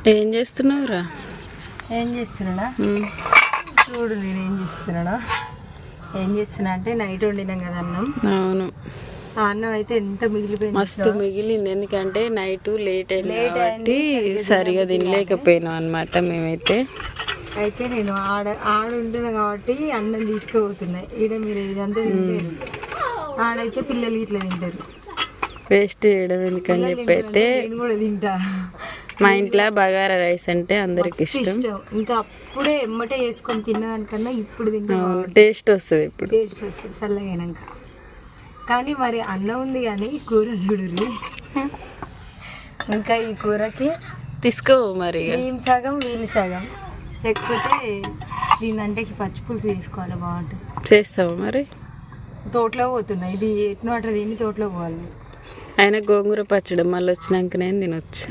ఏం చేస్తున్నావురా? ఏం చేస్తున్నా చూడు, నేను ఏం చేస్తున్నా అంటే నైట్ వండినాం కదా అన్నం. అవును, ఆ అన్నం అయితే ఎంత మిగిలిపోయింది, మస్తు మిగిలింది. ఎందుకంటే నైట్ లేట్ అయింది కాబట్టి సరిగా తినలేకపోయినాం అనమాట మేమైతే. అయితే నేను ఆడుంటున్నా కాబట్టి అన్నం తీసుకుపోతున్నాయి. ఈడ మీరు ఇదంతా తింటారు, ఆడైతే పిల్లలు ఇట్లా తింటారు. వేస్ట్ చేయడం ఎందుకని చెప్పి అయితే నేను కూడా తింటా. మా ఇంట్లో బగారా రైస్ అంటే అందరికి ఇష్టం. ఇంకా అప్పుడే ఎమ్మటే వేసుకొని తిన్నదానికన్నా ఇప్పుడు తింటే టేస్ట్ వస్తుంది. ఇప్పుడు టేస్ట్ వస్తుంది చల్లగైనాక. కానీ మరి అన్నం ఉంది కానీ కూర చూడుర్రి. ఇంకా ఈ కూరకి తీసుకో మరి వీళ్ళు సగం వీళ్ళు సగం, లేకపోతే దీని అంటే పచ్చిపులుసు తీసుకోవాలి, బాగుంటుంది. చేస్తావా మరి? తోటలో పోతున్నాయి, ఇది ఎట్నో అట్లా దీన్ని తోటలో పోవాలి. అయినా గోంగూర పచ్చడి మళ్ళీ వచ్చినాక నేను తినొచ్చు.